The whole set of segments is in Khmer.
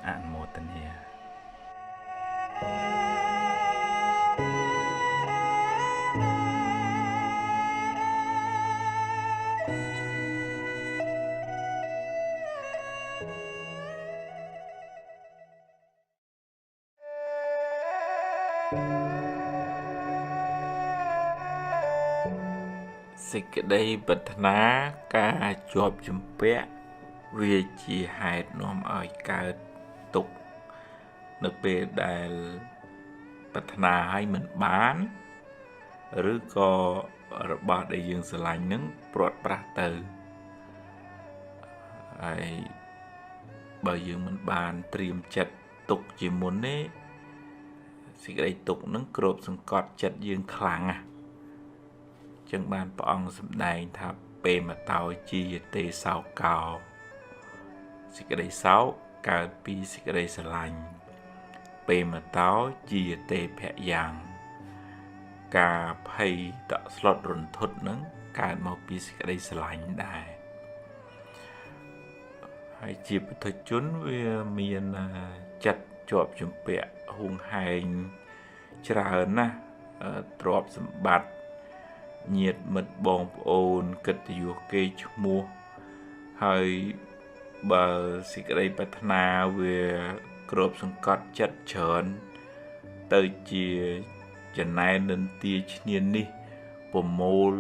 អនុមោទនាសេចក្តីប្រាថ្នាការជាប់ជំពាក់វាជាហេតុនាំឲ្យកើតទុក្ខនៅពេលដែលប្រាថ្នាឲ្យមិនបានឬក៏របស់ដែលយើងស្រឡាញ់នឹងព្រាត់ប្រាសទៅហើយបើយើងមិនបានត្រៀមចិត្តទុកជាមុនទេសេចក្តីទុកនឹងគ្របសង្កត់ចិត្តយើងខ្លាំងណាស់ចឹងបានព្រះអង្គសម្ដែងថាពេមតោជាទេសោកោសេចក្តីសោកកើតពីសេចក្តីស្រឡាញ់ពេមតោជាទេភយ៉ាងការភ័យតក់ស្លុតរន្ធត់នឹងកើតមកពីសេចក្តីស្រឡាញ់ដែរហើយជាពុទ្ធជនវាមានចិត្តជាប់ជំពាក់ហួងហែងច្រើនណាស់ទ្រព្យសម្បត្តិញាតិមិត្តបងប្អូនកិត្តិយសគេឈ្មោះហើយបើសេចក្តីប្រាថ្នាវាគ្របសង្កត់ចិត្តច្រើនទៅជាចំណែននិន្ទាឈ្នានេះប្រមូល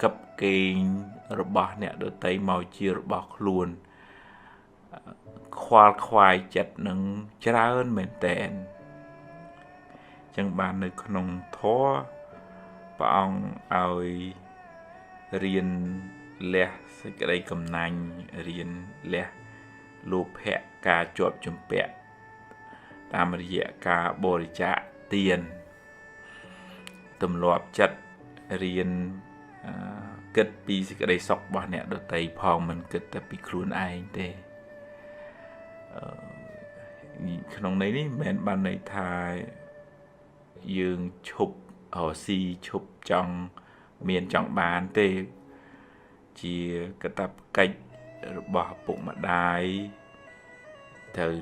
កັບកេងរបស់អ្នកដទៃមកជារបស់ខ្លួនខ្វល់ខ្វាយចិត្តនឹងច្រើនមែនតែនចឹងបាននៅក្នុងធម៌ព្រះអង្គឲ្យរៀនលះសេចក្តីកំណាញ់រៀនលះលោភៈការជាប់ជំពាក់តាមរយៈការបរិច្ចាគទានទម្លាប់ចិត្តរៀនគិតពីសេចក្តីសុខរបស់អ្នកដទៃផងមិនគិតតែពីខ្លួនឯងទេក្នុងន័យនេះមិនមែនបានន័យថាយើងឈប់រកស៊ីឈប់ចង់មានចង់បានទេជាកាតព្វកិច្ចរបស់ឪពុកម្ដាយត្រូវ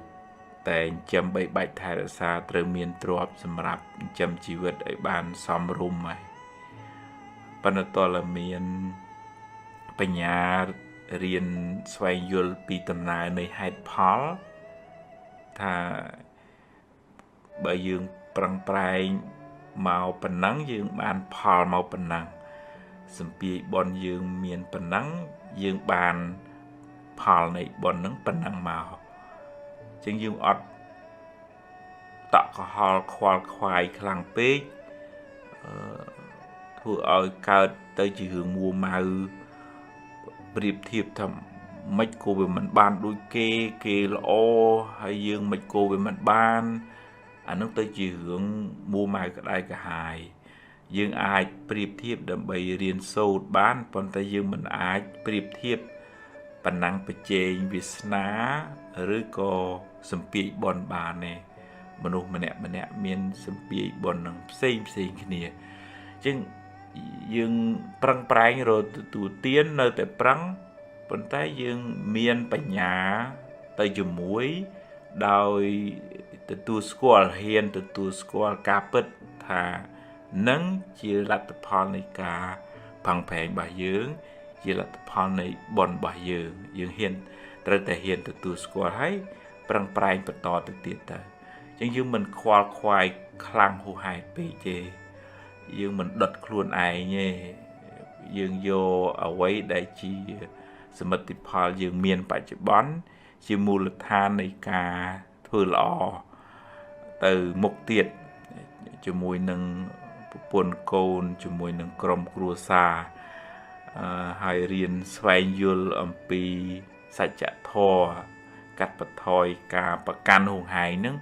តែចិញ្ចឹមបីបាច់ថែរក្សាត្រូវមានទ្រព្យសម្រាប់ចិញ្ចឹមជីវិតឲ្យបានសមរម្យហើយប៉ុន្តែតើមានបញ្ញារៀនស្វែងយល់ពីដំណើរនៃហេតុផលថាបើយើងប្រឹងប្រែងមកប៉ុណ្ណឹងយើងបានផលមកប៉ុណ្ណឹងសម្ពាយបុណ្យយើងមានប៉ុណ្ណឹងយើងបានផលនៃបុណ្យហ្នឹងប៉ុណ្ណឹងមកចឹងយើងអត់តក់កុហលខ្វល់ខ្វាយខ្លាំងពេកធ្វើឲ្យកើតទៅជារឿងមួម៉ៅប្រៀបធៀបថាមិនក៏វាមិនបានដូចគេល្អហើយយើងមិនក៏វាមិនបានអានោះទៅជារឿងមួម៉ៅក្តៅក្រហាយយើងអាចប្រៀបធៀបដើម្បីរៀនសូត្របានប៉ុន្តែយើងមិនអាចប្រៀបធៀបប៉ុណ្ណឹងប្រជែងវាសនាឬក៏សម្ពាយបុណ្យបានទេមនុស្សម្នាក់មានសម្ពាយបុណ្យនឹងផ្សេងគ្នាអញ្ចឹងយើងប្រឹងប្រែងរកទទួលទាននៅតែប្រឹងប៉ុន្តែយើងមានបញ្ញាទៅជាមួយដោយទទួលស្គាល់ហ៊ានទទួលស្គាល់ការពិតថានឹងជាលទ្ធផលនៃការផឹងប្រែងរបស់យើងជាលទ្ធផលនៃបុណ្យរបស់យើងហ៊ានត្រូវតែហ៊ានទទួលស្គាល់ហើយប្រឹងប្រែងបន្តទៅទៀតទៅអញ្ចឹងយើងមិនខ្វល់ខ្វាយខ្លាំងហួសហេតុពេកទេយើងមិនដុតខ្លួនឯងទេយើងយកអ្វីដែលជាសមិទ្ធផលយើងមានបច្ចុប្បន្នជាមូលដ្ឋាននៃការធ្វើល្អទៅមុខទៀតជាមួយនឹងប្រពន្ធកូនជាមួយនឹងក្រុមគ្រួសារហើយរៀនស្វែងយល់អំពីសច្ចធម៌កាត់បន្ថយការប្រកាន់ហួងហែងហ្នឹង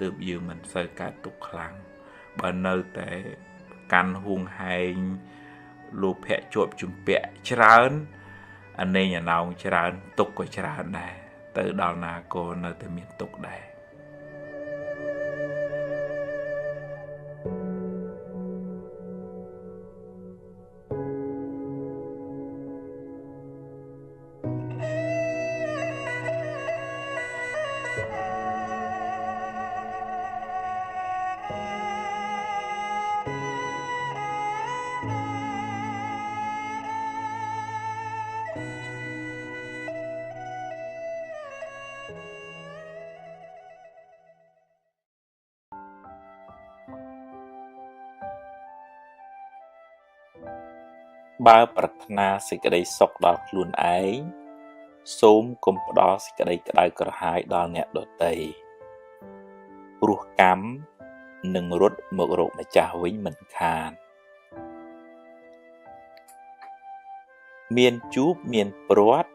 ទើបយើងមិនសូវកើតទុក្ខខ្លាំងបើនៅតែកាន់ហួងហែងលោភៈជាប់ជំពាក់ច្រើនអនេញអណោងច្រើនទុក្ខក៏ច្រើនដែរទៅដល់ណាក៏នៅតែមានទុក្ខដែរ បើប្រាថ្នាសេចក្តីសុខដល់ខ្លួនឯងសូមកុំផ្ដល់សេចក្តីក្តៅក្រហាយដល់អ្នកដទៃព្រោះកម្មនឹងរត់មករកម្ចាស់វិញមិនខានមានជួបមានព្រាត់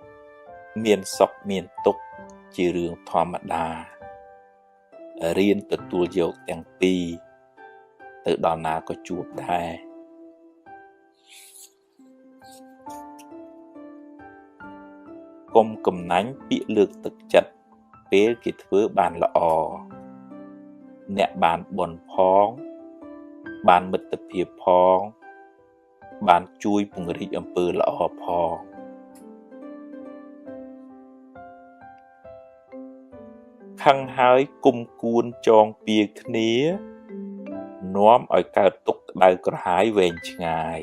មានសុខមានទុក្ខជារឿងធម្មតារៀនទទួលយកទាំងពីរទៅដល់ណាក៏ជួបដែរកុំកំណាញ់ពាក្យលើកទឹកចិត្តពេលគេធ្វើបានល្អអ្នកបានបុណ្យផងបានមិត្តភាពផងបានជួយពង្រីកអំពើល្អផងខឹងហើយគុំគួនចងពៀគ្នានាំឲ្យកើតទុក្ខក្តៅក្រហាយវែងឆ្ងាយ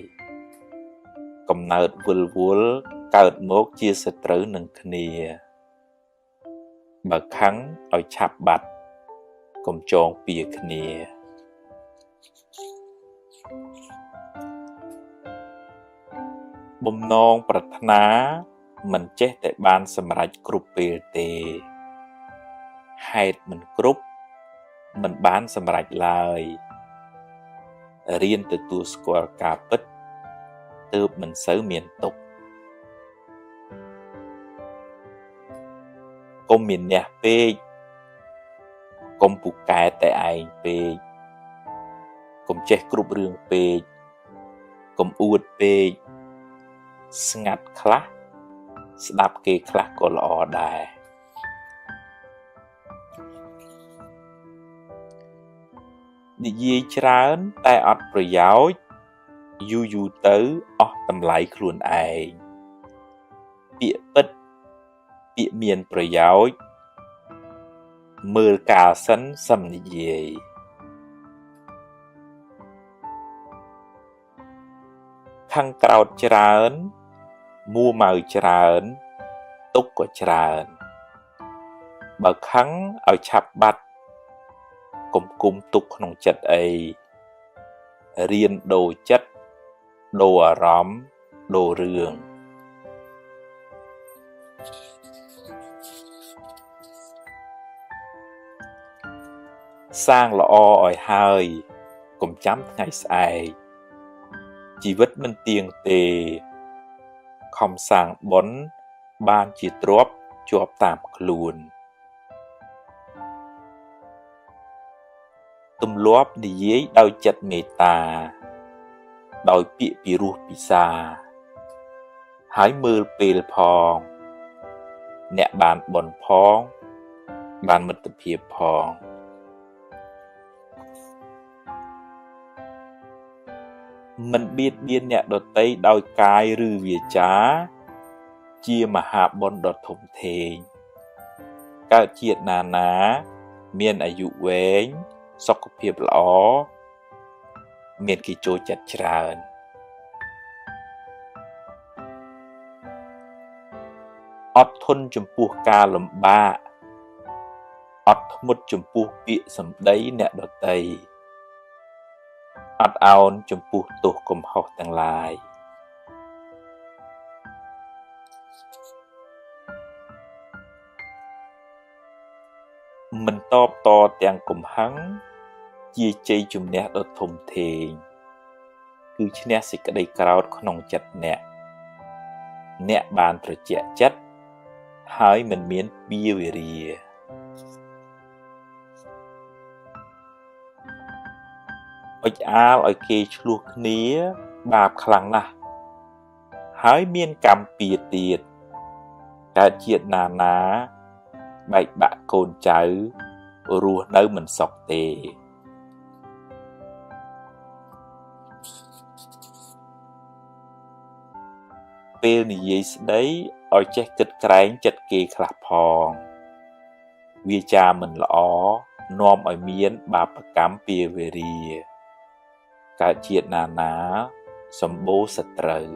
កំណើតវិលវល់កើតមកជាសត្រូវនឹងគ្នាបើខឹងឲ្យឆាប់បាត់កុំចងពៀគ្នាបំណងប្រាថ្នាមិនចេះតែបានសម្រេចគ្រប់ពេលទេហេតុមិនគ្រប់មិនបានសម្រេចឡើយរៀនទទួលស្គាល់ការពិតទើបមិនសូវមានទុក្ខកុំមានអ្នកពេកកុំពូកែតែឯងពេកកុំចេះគ្រប់រឿងពេកកុំអួតពេកស្ងាត់ខ្លះស្ដាប់គេខ្លះក៏ល្អដែរនិយាយច្រើនតែអត់ប្រយោជន៍យូរទៅអស់តម្លៃខ្លួនឯងពាក្យពិតពាក្យមានប្រយោជន៍មើលកាលសិនសឹមនិយាយខឹងក្រោតច្រើនមួម៉ៅច្រើនទុក្ខក៏ច្រើនបើខឹងឲ្យឆាប់បាត់កុំគុំទុកក្នុងចិត្តអីរៀនដូរចិត្តដូរអារម្មណ៍ដូររឿងសាងល្អឲ្យហើយកុំចាំថ្ងៃស្អែកជីវិតមិនទៀងទេខំសាងបុណ្យបានជាទ្រព្យជាប់តាមខ្លួនទម្លាប់និយាយដោយចិត្តមេត្តាដោយពាក្យពីរោះពិសាហើយមើលពេលផងអ្នកបានបុណ្យផងបានមិត្តភាពផងមិនបៀតបៀនអ្នកដទៃដោយកាយឬវាចាជាមហាបុណ្យដ៏ធំធេងកើតជាតិណាមានអាយុវែងសុខភាពល្អមានគេចូលចិត្តច្រើនអត់ធន់ចំពោះការលំបាកអត់ធ្មត់ចំពោះពាក្យសម្ដីអ្នកដទៃអត់ឱនចំពោះទោសកំហុសទាំងឡាយមិនតបតទាំងកំហឹងជាជ័យជំនះដ៏ធំធេងគឺឈ្នះសេចក្តីក្រោធក្នុងចិត្តអ្នកបានត្រជាក់ចិត្តហើយមិនមានពៀវេរាអុចអាលឲ្យគេឆ្លោះគ្នាបាបខ្លាំងណាស់ហើយមានកម្មពៀទៀតកើតជាតិណាបែកបាក់កូនចៅរស់នៅមិនសុខទេពេលនិយាយស្ដីឲ្យចេះគិតក្រែងចិត្តគេខ្លះផងវាចាមិនល្អនាំឲ្យមានបាបកម្មពៀវេរាកើតជាតិណាសម្បូរសត្រូវ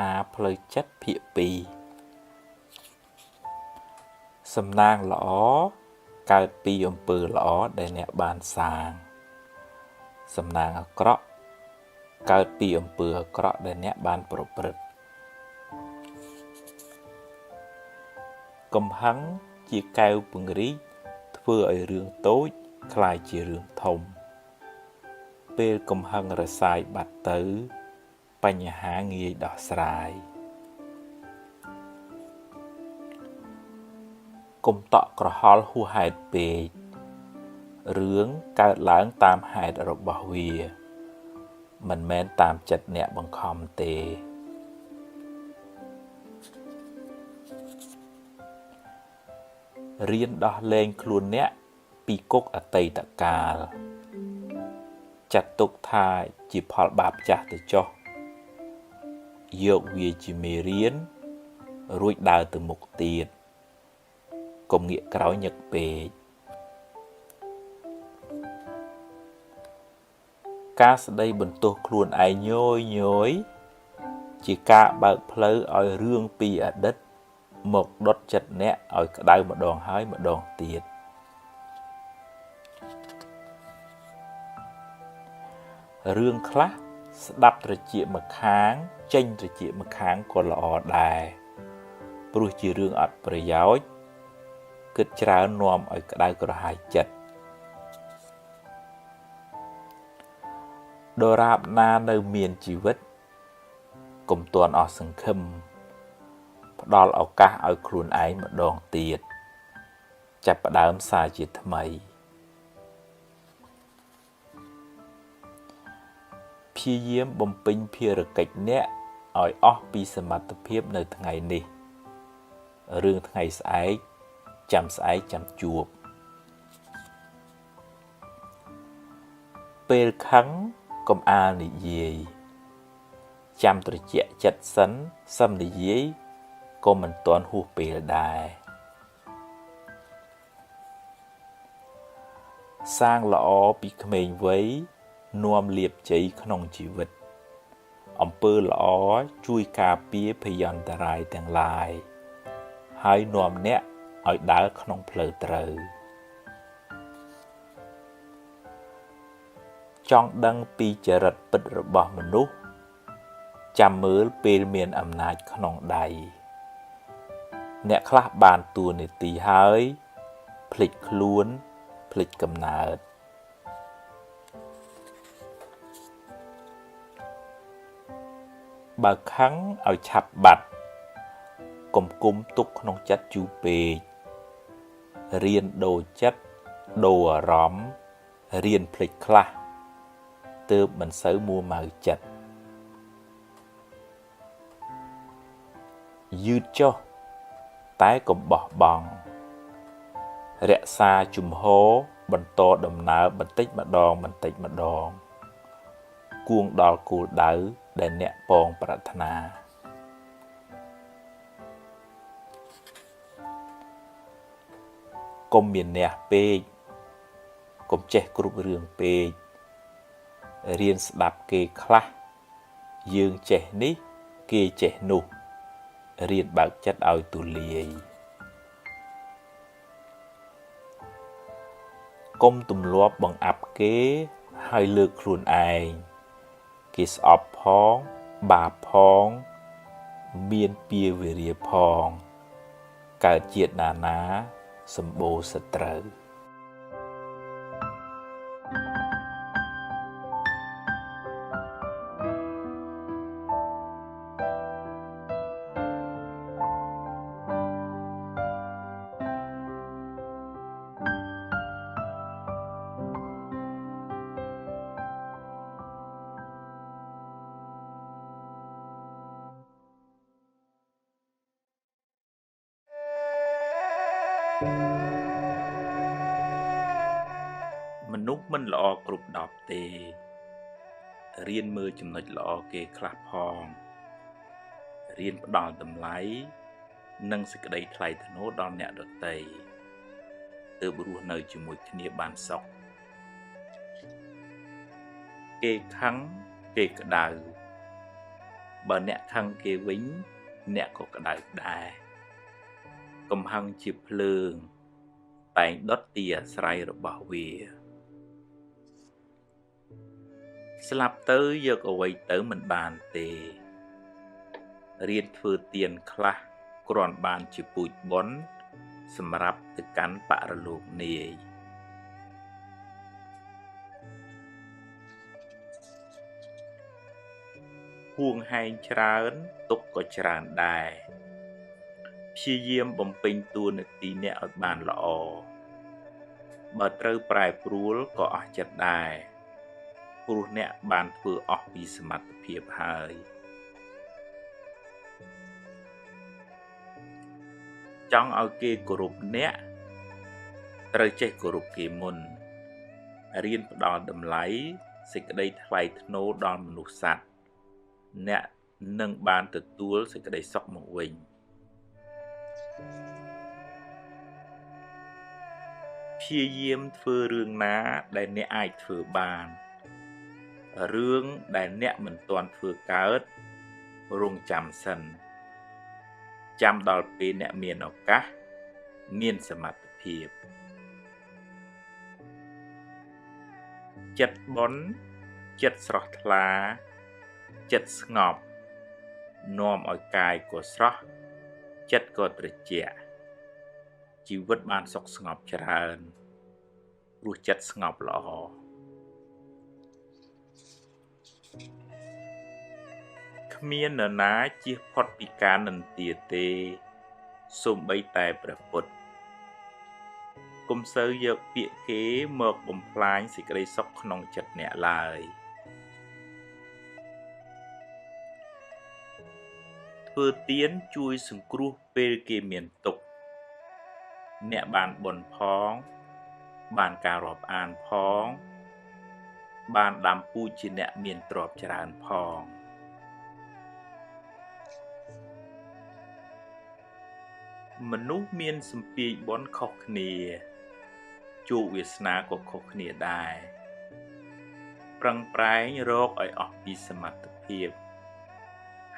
ហាផ្លូវចិត្តភាគ2សំណាងល្អកើតពីអំពើល្អដែលអ្នកបានសាងសំណាងអាក្រក់កើតពីអំពើអាក្រក់ដែលអ្នកបានប្រព្រឹត្តកំហឹងជាកែវពង្រីកធ្វើឲ្យរឿងតូចក្លាយជារឿងធំពេលកំហឹងរសាយបាត់ទៅបញ្ហាងាយដោះស្រាយកុំតក់ក្រហល់ហួសហេតុពេករឿងកើតឡើងតាមហេតុរបស់វាមិនមែនតាមចិត្តអ្នកបង្ខំទេរៀនដោះលែងខ្លួនអ្នកពីគុកអតីតកាលចាត់ទុកថាជាផលបាបចាស់ទៅចុះយកវាជាមេរៀនរួចដើរទៅមុខទៀតកុំងាកក្រោយញឹកពេកការស្ដីបន្ទោសខ្លួនឯងញយជាការបើកផ្លូវឲ្យរឿងពីអតីតមកដុតចិត្តអ្នកឲ្យក្តៅម្ដងហើយម្ដងទៀតរឿងខ្លះស្ដាប់ត្រចៀកម្ខាងចេញត្រចៀកម្ខាងក៏ល្អដែរព្រោះជារឿងអត់ប្រយោជន៍គិតច្រើននាំឲ្យក្តៅក្រហាយចិត្តដរាបណានៅមានជីវិតកុំទាន់អស់សង្ឃឹមផ្ដល់ឱកាសឲ្យខ្លួនឯងម្ដងទៀតចាប់ផ្ដើមសារជាថ្មីព្យាយាមបំពេញភារកិច្ចអ្នកឲ្យអស់ពីសមត្ថភាពនៅថ្ងៃនេះរឿងថ្ងៃស្អែកចាំស្អែកចាំជួបពេលខឹងកុំអាលនិយាយចាំត្រជាក់ចិត្តសិនសឹមនិយាយក៏មិនទាន់ហួសពេលដែរសាងល្អពីក្មេងវ័យនាំលាភជ័យក្នុងជីវិតអំពើល្អជួយការពារភយន្តរាយទាំងឡាយហើយនាំអ្នកឲ្យដើរក្នុងផ្លូវត្រូវចង់ដឹងពីចរិតពិតរបស់មនុស្សចាំមើលពេលមានអំណាចក្នុងដៃអ្នកខ្លះបានតួនាទីហើយភ្លេចខ្លួនភ្លេចកំណើតបើខឹងឲ្យឆាប់បាត់កុំគុំទុកក្នុងចិត្តយូរពេករៀនដូរចិត្តដូរអារម្មណ៍រៀនភ្លេចខ្លះទើបមិនសូវមួម៉ៅចិត្តយឺតចុះតែកុំបោះបង់រក្សាជំហរបន្តដំណើរបន្តិចម្ដងគួងដល់គោលដៅដែលអ្នកពងប្រាថ្នាកុំមានអ្នកពេកកុំចេះគ្រប់រឿងពេករៀនស្ដាប់គេខ្លះយើងចេះនេះគេចេះនោះរៀនបើកចិត្តឲ្យទូលាយកុំទម្លាប់បង្អាប់គេហើយលើកខ្លួនឯងគេស្អប់ផងបាបផងមានពៀវេរាផងកើតជាតិណាសម្បូរសត្រូវ មនុស្សមិនល្អគ្រប់10ទេរៀនមើលចំណុចល្អគេខ្លះផងរៀនផ្ដល់តម្លៃនិងសេចក្តីថ្លៃថ្នូរដល់អ្នកដទៃទើបរស់នៅជាមួយគ្នាបានសុខគេខឹងគេក្តៅ បើអ្នកខឹងគេវិញអ្នកក៏ក្តៅដែរកំហឹងជាភ្លើងតែងដុតទីអាស្រ័យរបស់វាស្លាប់ទៅយកអ្វីទៅមិនបានទេរៀនធ្វើទានខ្លះគ្រាន់បានជាពូជបុណ្យសម្រាប់ទៅកាន់បរលោកនាយហួងហែងច្រើនទុកក៏ច្រើនដែរព្យាយាមបំពេញតួនាទីអ្នកឲ្យបានល្អបើត្រូវប្រែប្រួលក៏អស់ចិត្តដែរព្រោះអ្នកបានធ្វើអស់ពីសមត្ថភាពហើយចង់ឲ្យគេគោរពអ្នកត្រូវចេះគោរពគេមុនរៀនផ្ដល់តម្លៃសេចក្តីថ្លៃថ្នូរដល់មនុស្សសត្វអ្នកនឹងបានទទួលសេចក្តីសុខមកវិញព្យាយាមធ្វើរឿងណាដែលអ្នកអាចធ្វើបានរឿងដែលអ្នកមិនទាន់ធ្វើកើតរងចាំសិនចាំដល់ពេលអ្នកមានឱកាសមានសមត្ថភាពចិត្តបន់ចិត្តស្រស់ថ្លាចិត្តស្ងប់នាំឲ្យកាយក៏ស្រស់ចិត្តក៏ត្រជាក់ជីវិតបានសុខស្ងប់ច្រើនព្រោះចិត្តស្ងប់ល្អគ្មាននរណាជៀសផុតពីការនិន្ទាទេសូម្បីតែព្រះពុទ្ធកុំសូវយកពាក្យគេមកបំផ្លាញសេចក្តីសុខក្នុងចិត្តអ្នកឡើយធ្វើទានជួយសង្គ្រោះពេលគេមានទុក្ខអ្នកបានបុណ្យផងបានការរាប់អានផងបានដាំពូជជាអ្នកមានទ្រព្យច្រើនផងមនុស្សមានសម្ពាយបុណ្យខុសគ្នាជោគវាសនាក៏ខុសគ្នាដែរប្រឹងប្រែងរកឲ្យអស់ពីសមត្ថភាព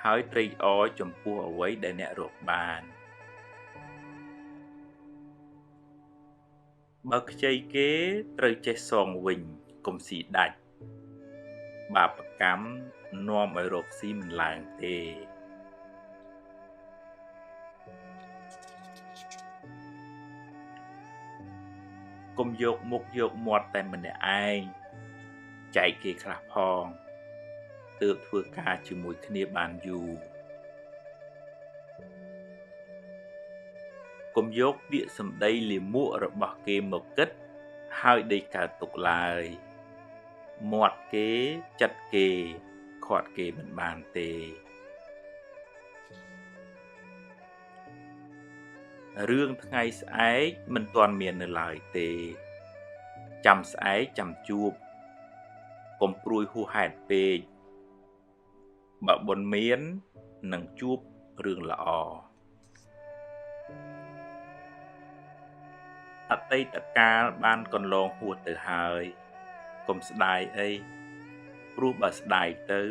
ហើយត្រេកអរចំពោះអ្វីដែលអ្នករកបានបើខ្ចីគេត្រូវចេះសងវិញកុំស៊ីដាច់បាបកម្មនាំឲ្យរកស៊ីមិនឡើងទេកុំយកមុខយកមាត់តែម្នាក់ឯងចែកគេខ្លះផងទើបធ្វើការជាមួយគ្នាបានយូរកុំយកពាក្យសម្ដីលាមករបស់គេមកគិតហើយដេកកើតទុកឡើយមាត់គេចិត្តគេខាត់គេមិនបានទេរឿងថ្ងៃស្អែកមិនទាន់មាននៅឡើយទេចាំស្អែកចាំជួបកុំព្រួយហួសហេតុពេកបើបុណ្យមាននឹងជួបរឿងល្អអតីតកាលបានកន្លងហួសទៅហើយកុំស្ដាយអីព្រោះបើស្ដាយទៅ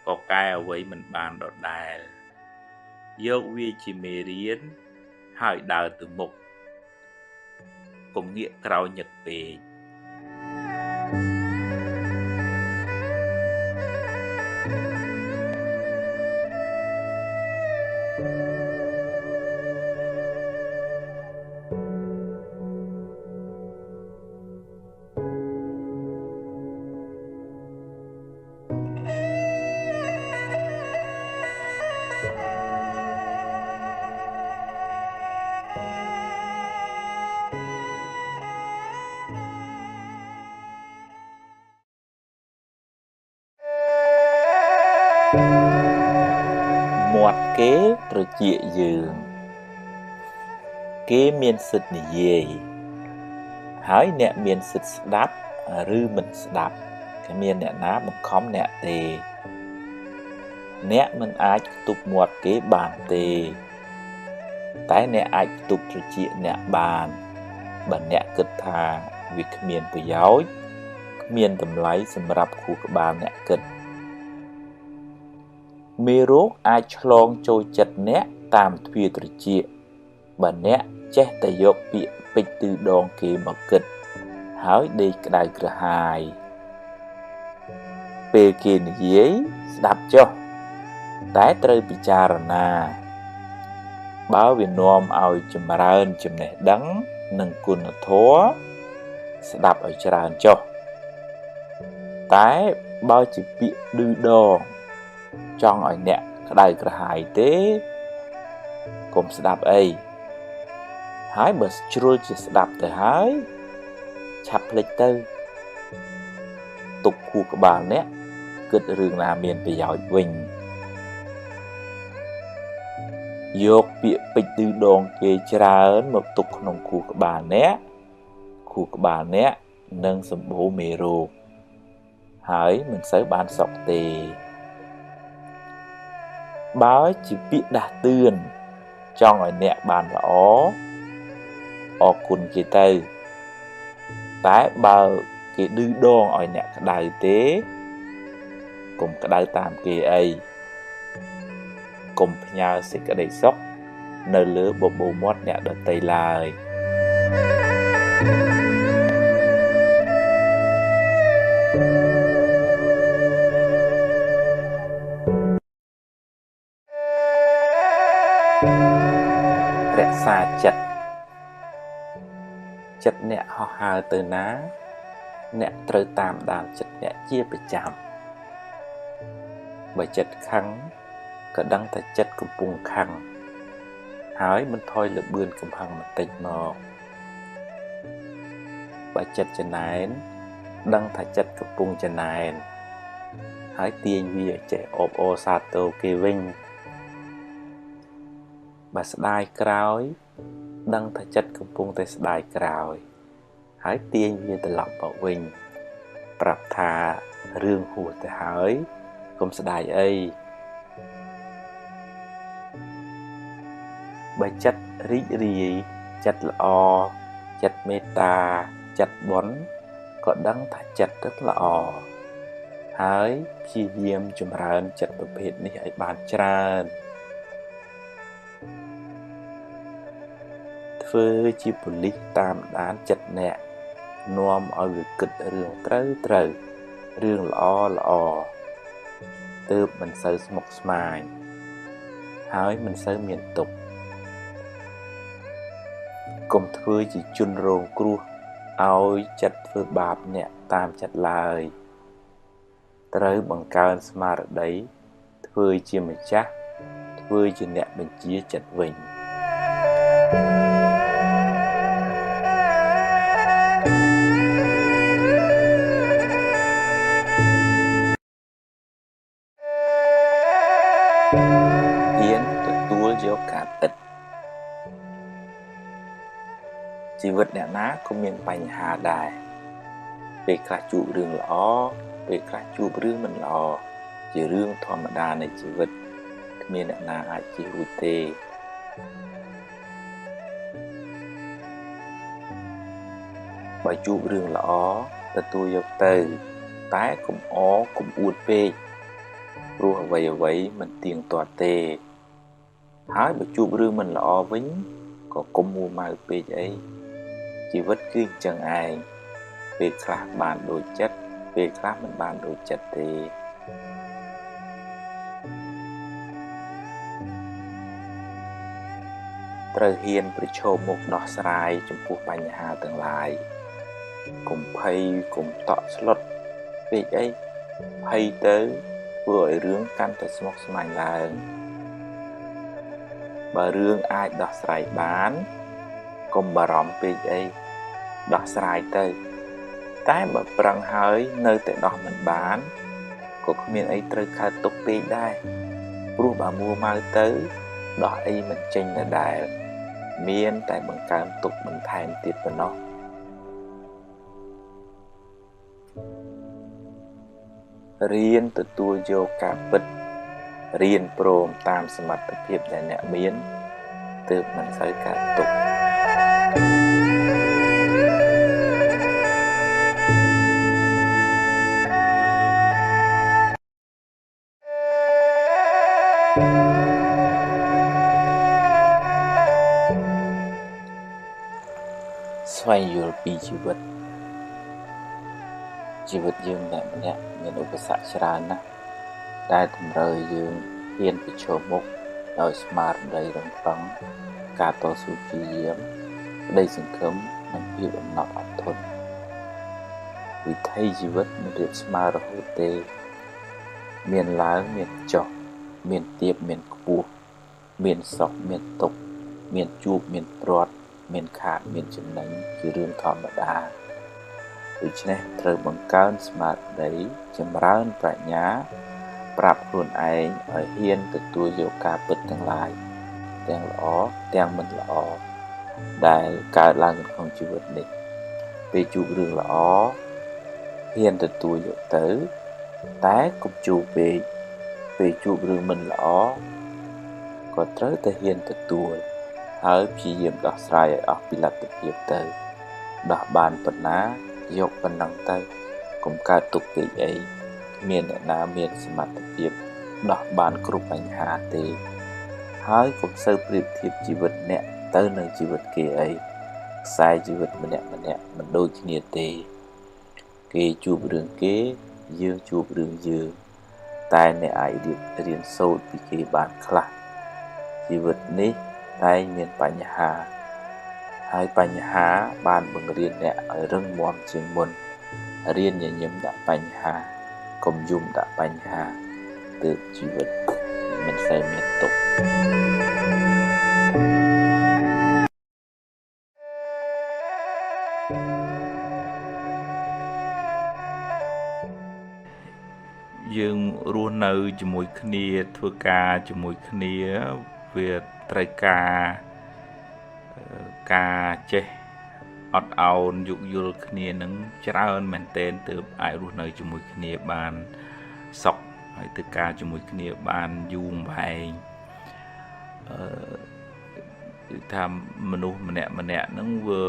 ក៏កែអ្វីមិនបានដដែលយកវាជាមេរៀនហើយដើរទៅមុខកុំងាកក្រោយញឹកពេកមាត់គេត្រចៀកយើងគេមានសិទ្ធិនិយាយហើយអ្នកមានសិទ្ធិស្ដាប់ឬមិនស្ដាប់គ្មានអ្នកណាបង្ខំអ្នកទេអ្នកមិនអាចផ្ទប់មាត់គេបានទេតែអ្នកអាចផ្ទប់ត្រចៀកអ្នកបានបើអ្នកគិតថាវាគ្មានប្រយោជន៍គ្មានតម្លៃសម្រាប់ខួរក្បាលអ្នកគិត មេរោគអាចឆ្លងចូលចិត្តអ្នកតាមទ្វារត្រចៀកបើអ្នកចេះតែយកពាក្យពេចន៍ទិដងគេមកគិតហើយដេកក្តៅក្រហាយពេលគេនិយាយស្ដាប់ចុះតែត្រូវពិចារណាបើវានាំឲ្យចម្រើនចំណេះដឹងនិងគុណធម៌ស្ដាប់ឲ្យច្រើនចុះតែបើជាពាក្យឌឺដងចង់ឲ្យអ្នកក្តៅក្រហាយទេកុំស្ដាប់អីហើយបើជ្រុលជាស្ដាប់ទៅហើយឆាប់ភ្លេចទៅទុកខួរក្បាលអ្នកគិតរឿងណាមានប្រយោជន៍វិញយកពាក្យពេចន៍ឌឺដងគេច្រើនមកទុកក្នុងខួរក្បាលអ្នកនឹងសម្បូរមេរោគហើយមិនសូវបានសុខទេបើជាពាក្យដាស់តឿនចង់ឲ្យអ្នកបានល្អអរគុណគេទៅតែបើគេឌឺដងឲ្យអ្នកក្តៅទេកុំក្តៅតាមគេអីកុំផ្ញើសេចក្តីសុខនៅលើបបូរមាត់អ្នកដទៃឡើយរក្សាចិត្តអ្នកហោះហើរទៅណាអ្នកត្រូវតាមដានចិត្តអ្នកជាប្រចាំបើចិត្តខឹងក៏ដឹងតែចិត្តកំពុងខឹងហើយមិនថយលបឿនកំហឹងបន្តិចមកបើចិត្តចំណែនដឹងថាចិត្តកំពុងចំណែនហើយទាញវាចេះអបអរសាទរគេវិញបើស្ដាយក្រោយដឹងថាចិត្តកំពុងតែស្ដាយក្រោយហើយទាញវាត្រឡប់មកវិញប្រាប់ថារឿងហួសទៅហើយកុំស្ដាយអីបើចិត្តរីករាយចិត្តល្អចិត្តមេត្តាចិត្តបុណ្យក៏ដឹងថាចិត្តrấtល្អហើយព្យាយាមចម្រើនចិត្តប្រភេទនេះឲ្យបានច្រើនធ្វើជាប៉ូលីសតាមដានចិត្តអ្នកនាំឲ្យវាគិតរឿងត្រូវរឿងល្អទើបមិនសូវស្មុគស្មាញហើយមិនសូវមានទុក្ខកុំធ្វើជាជនរងគ្រោះឲ្យចិត្តធ្វើបាបអ្នកតាមចិត្តឡើយត្រូវបង្កើនស្មារតីធ្វើជាម្ចាស់ធ្វើជាអ្នកបញ្ជាចិត្តវិញហ៊ានទទួលយកការពិតជីវិតអ្នកណាក៏មានបញ្ហាដែរពេលខ្លះជួបរឿងល្អពេលខ្លះជួបរឿងមិនល្អជារឿងធម្មតានៃជីវិតគ្មានអ្នកណាអាចជៀសរួចទេបើជួបរឿងល្អទទួលយកទៅតែកុំអរកុំអួតពេកព្រោះអ្វីមិនទៀងទាត់ទេហើយបើជួបរឿងមិនល្អវិញក៏កុំមួម៉ៅពេកអីជីវិតគឺអញ្ចឹងឯងពេលខ្លះបានដូចចិត្តពេលខ្លះមិនបានដូចចិត្តទេត្រូវហ៊ានប្រឈមមុខដោះស្រាយចំពោះបញ្ហាទាំងឡាយកុំភ័យកុំតក់ស្លុតពេកអីភ័យទៅធ្វើឲ្យរឿងកាន់តែស្មុគស្មាញឡើងបើរឿងអាចដោះស្រាយបានកុំបារម្ភពេកអីដោះស្រាយទៅតែបើប្រឹងហើយនៅតែដោះមិនបានក៏គ្មានអីត្រូវកើតទុកពេកដែរព្រោះបើមួម៉ៅទៅដោះអីមិនចេញដដែលមានតែបង្កើនទុកបន្ថែមទៀតប៉ុណ្ណោះរៀនទទួលយកការពិតរៀនព្រមតាមសមត្ថភាពដែលអ្នកមានទើបមិនសូវកើតទុក្ខ ស្វែងយល់ពីជីវិតយើងម្នាក់មានឧបសគ្គច្រើនណាស់ដែលតម្រូវយើងហ៊ានប្រឈមមុខដោយស្មារតីរឹងប៉ឹងការតស៊ូព្យាយាមក្តីសង្ឃឹមនិងភាពអំណត់អត់ធន់វិថីជីវិតមិនរៀបស្មើរហូតទេមានឡើងមានចុះមានទាបមានខ្ពស់មានសុខមានទុក្ខមានជួបមានព្រាត់មានខាតមានចំណេញជារឿងធម្មតាដូច្នេះត្រូវបង្កើនស្មារតីចម្រើនប្រាជ្ញាប្រាប់ខ្លួនឯងឲ្យហ៊ានទទួលយកការពិតទាំងឡាយទាំងល្អទាំងមិនល្អដែលកើតឡើងក្នុងជីវិតនេះពេលជួបរឿងល្អហ៊ានទទួលយកទៅតែកុំជួបពេកពេលជួបរឿងមិនល្អក៏ត្រូវតែហ៊ានទទួលហើយព្យាយាមដោះស្រាយឲ្យអស់ពីលទ្ធភាពទៅដោះបានប៉ុណ្ណាយកប៉ុណ្ណឹងទៅកុំកើតទុកពេកអីគ្មានអ្នកណាមានសមត្ថភាពដោះបានគ្រប់បញ្ហាទេហើយកុំសូវប្រៀបធៀបជីវិតអ្នកទៅនឹងជីវិតគេអីខ្សែជីវិតម្នាក់មិនដូចគ្នាទេគេជួបរឿងគេយើងជួបរឿងយើងតែអ្នកអាចរៀនសូត្រពីគេបានខ្លះជីវិតនេះតែងមានបញ្ហាហើយបញ្ហាបានបង្រៀនអ្នកឲ្យរឹងមាំជាងមុនរៀនញញឹមដាក់បញ្ហាកុំយំដាក់បញ្ហាទើបជីវិតមិនសូវមានទុក្ខយើងរស់នៅជាមួយគ្នាធ្វើការជាមួយគ្នាវាត្រូវការចេះអត់ឱនយោគយល់គ្នានឹងច្រើនមែនទែនទើបអាចរស់នៅជាមួយគ្នាបានសុខហើយធ្វើការជាមួយគ្នាបានយូរអង្វែងគឺថាមនុស្សម្នាក់ហ្នឹងវា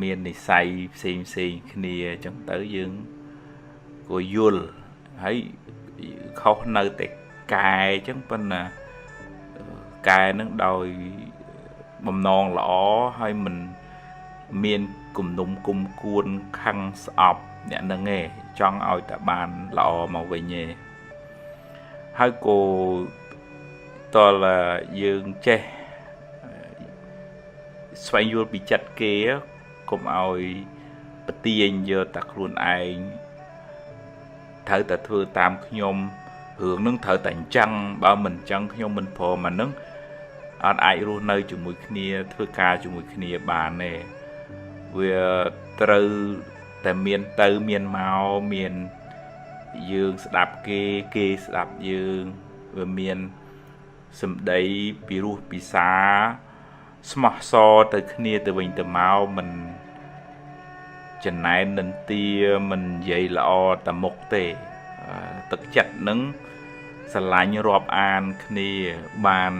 មាននិស្ស័យផ្សេងគ្នាអញ្ចឹងទៅយើងក៏យល់ហើយខុសនៅតែកែអញ្ចឹងប៉ុន្តែកែនឹងដោយបំណងល្អហើយមិនមានគំនុំគុំគួនខឹងស្អប់អ្នកនឹងឯងចង់ឲ្យតែបានល្អមកវិញឯងហើយក៏តលយើងចេះស្វែងយល់ពីចិត្តគេកុំឲ្យបទាញយកតែខ្លួនឯងត្រូវតែធ្វើតាមខ្ញុំរឿងនឹងត្រូវតែអញ្ចឹងបើមិនអញ្ចឹងខ្ញុំមិនព្រមអានឹងអត់អាចរស់នៅជាមួយគ្នាធ្វើការជាមួយគ្នាបានទេវាត្រូវតែមានទៅមានមកមានយើងស្ដាប់គេស្ដាប់យើងវាមានសម្ដីពីរោះពិសាស្មោះសរទៅគ្នាទៅវិញទៅមកមិនចំណែននិន្ទាមិននិយាយល្អតែមុខទេទឹកចិត្តនឹងស្រឡាញ់រាប់អានគ្នាបាន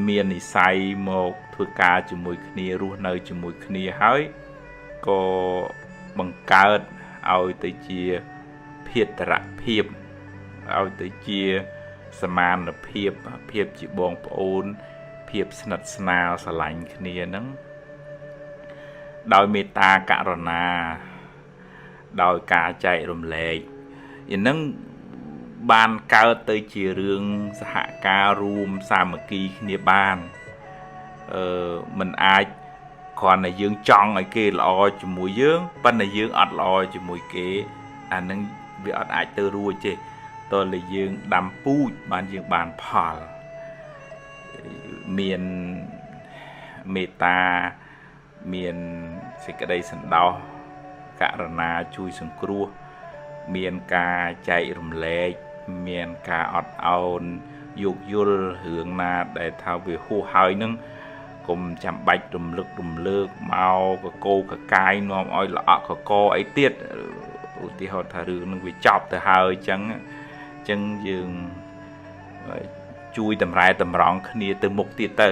មាននិស្ស័យមកធ្វើការជាមួយគ្នារស់នៅជាមួយគ្នាហើយក៏បង្កើតឲ្យទៅជាភេទរភាពឲ្យទៅជាសមានភាពជាបងប្អូនភាពស្និទ្ធស្នាលស្រឡាញ់គ្នាហ្នឹងដោយមេត្តាករុណាដោយការចែករំលែកឯហ្នឹងបានកើតទៅជារឿងសហការរួមសាមគ្គីគ្នាបានមិនអាចគ្រាន់តែយើងចង់ឲ្យគេល្អជាមួយយើងប៉ុន្តែយើងអត់ល្អជាមួយគេអានឹងវាអត់អាចទៅរួចទេតើលើយើងដាំពូជបានយើងបានផលមានមេត្តាមានសេចក្តីសន្តោសករុណាជួយសង្គ្រោះមានការចែករំលែកមានការអត់ឱនយោគយល់រឿងណាដែលថាវាហួសហើយនឹងកុំចាំបាច់រំលឹកមកកកកាយនាំឲ្យល្អក់កកអីទៀតឧទាហរណ៍ថារឿងនឹងវាចប់ទៅហើយអញ្ចឹងយើងជួយតម្រែតម្រង់គ្នាទៅមុខទៀតទៅ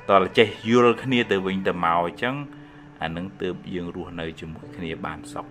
តើចេះយល់គ្នាទៅវិញទៅមកអញ្ចឹងអានឹងទើបយើងរស់នៅជាមួយគ្នាបានសុខ